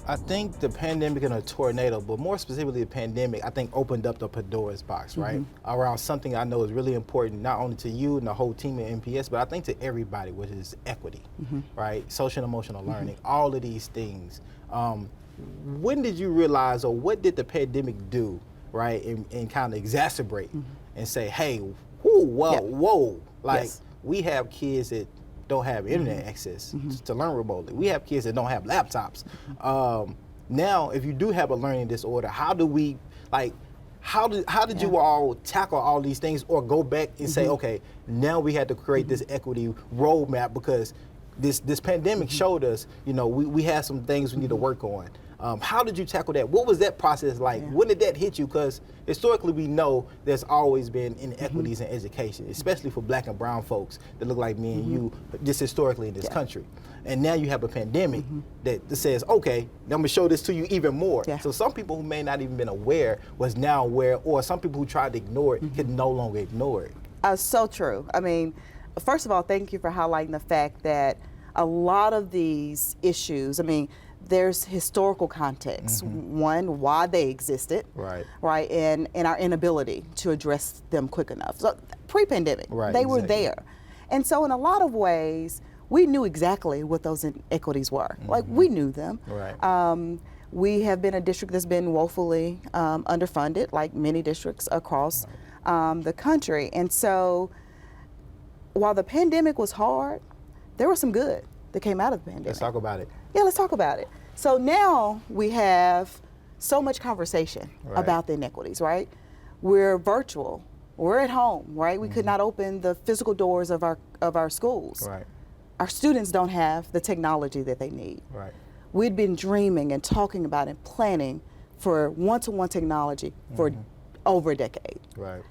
I think the pandemic and a tornado, but more specifically the pandemic, I think opened up the Pandora's box, right? Around something I know is really important, not only to you and the whole team at NPS, but I think to everybody, which is equity, right? Social and emotional learning, all of these things. When did you realize, or what did the pandemic do, right, and kind of exacerbate and say, hey, whoa, like we have kids that don't have internet access to learn remotely. We have kids that don't have laptops. Now, if you do have a learning disorder, how do we, like, how did you all tackle all these things, or go back and say, okay, now we had to create this equity roadmap because this pandemic showed us, you know, we have some things we need to work on. How did you tackle that? What was that process like? When did that hit you? Because historically we know there's always been inequities in education, especially for black and brown folks that look like me and you, just historically in this country. And now you have a pandemic that says, okay, I'm gonna show this to you even more. So some people who may not even been aware was now aware, or some people who tried to ignore it could no longer ignore it. So true. I mean, first of all, thank you for highlighting the fact that a lot of these issues, I mean, there's historical context. One, why they existed, right, and our inability to address them quick enough. So pre-pandemic, they were there. And so in a lot of ways, we knew exactly what those inequities were. Like, we knew them. We have been a district that's been woefully underfunded, like many districts across the country. And so while the pandemic was hard, there was some good that came out of the pandemic. Let's talk about it. Yeah, let's talk about it. So now we have so much conversation about the inequities, right? We're virtual, we're at home, right? We could not open the physical doors of our schools. Our students don't have the technology that they need. We'd been dreaming and talking about and planning for one-to-one technology for over a decade.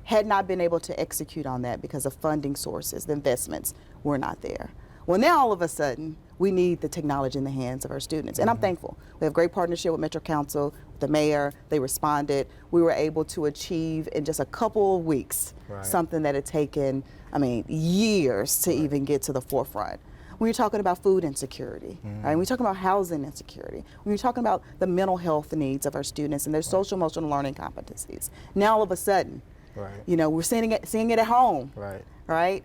Had not been able to execute on that because of funding sources, the investments were not there. Well, now all of a sudden, we need the technology in the hands of our students. And I'm thankful. We have great partnership with Metro Council, the mayor, they responded. We were able to achieve in just a couple of weeks something that had taken, I mean, years to even get to the forefront. When you're talking about food insecurity, right? When you're talking about housing insecurity, when you're talking about the mental health needs of our students and their social emotional learning competencies. Now all of a sudden, you know, we're seeing it at home, right?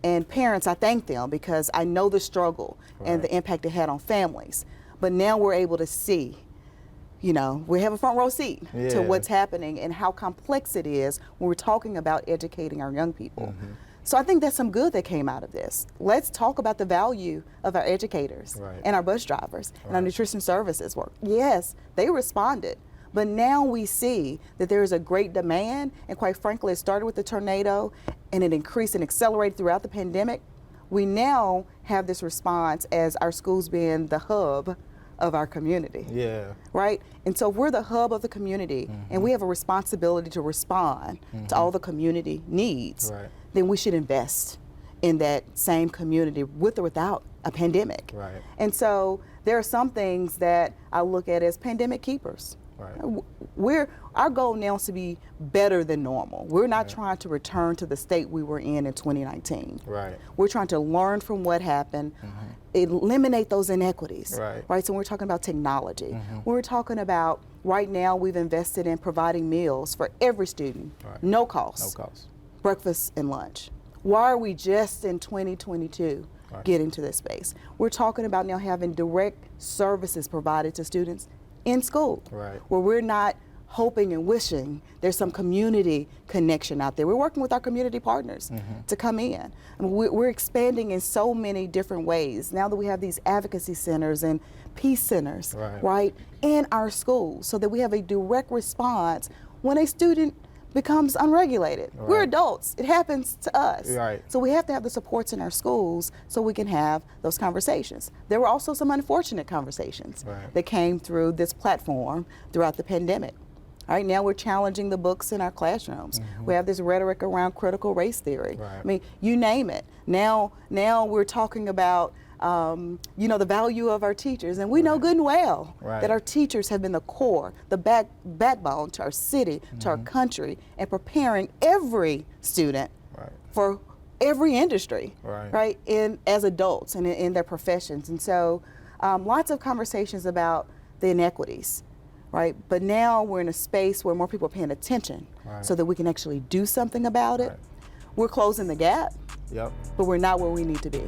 And parents, I thank them because I know the struggle and the impact it had on families. But now we're able to see, you know, we have a front row seat to what's happening and how complex it is when we're talking about educating our young people. So I think that's some good that came out of this. Let's talk about the value of our educators and our bus drivers and our nutrition services work. Yes, they responded. But now we see that there is a great demand, and quite frankly, it started with the tornado, and it increased and accelerated throughout the pandemic. We now have this response as our schools being the hub of our community. Right? And so we're the hub of the community, and we have a responsibility to respond to all the community needs. Then we should invest in that same community with or without a pandemic. And so there are some things that I look at as pandemic keepers. Our goal now is to be better than normal. We're not trying to return to the state we were in 2019. We're trying to learn from what happened, eliminate those inequities. So we're talking about technology. We're talking about right now we've invested in providing meals for every student, no cost, breakfast and lunch. Why are we just in 2022 getting to this space? We're talking about now having direct services provided to students in school, where we're not hoping and wishing there's some community connection out there. We're working with our community partners to come in. I mean, we're expanding in so many different ways now that we have these advocacy centers and peace centers, in our schools, so that we have a direct response when a student becomes unregulated. We're adults. It happens to us. So we have to have the supports in our schools so we can have those conversations. There were also some unfortunate conversations that came through this platform throughout the pandemic. Right now we're challenging the books in our classrooms. We have this rhetoric around critical race theory. I mean, you name it. Now we're talking about you know, the value of our teachers, and we know good and well that our teachers have been the core, the backbone to our city, to our country, and preparing every student for every industry, as adults and in their professions. And so Lots of conversations about the inequities, right? But now we're in a space where more people are paying attention so that we can actually do something about it. We're closing the gap, but we're not where we need to be.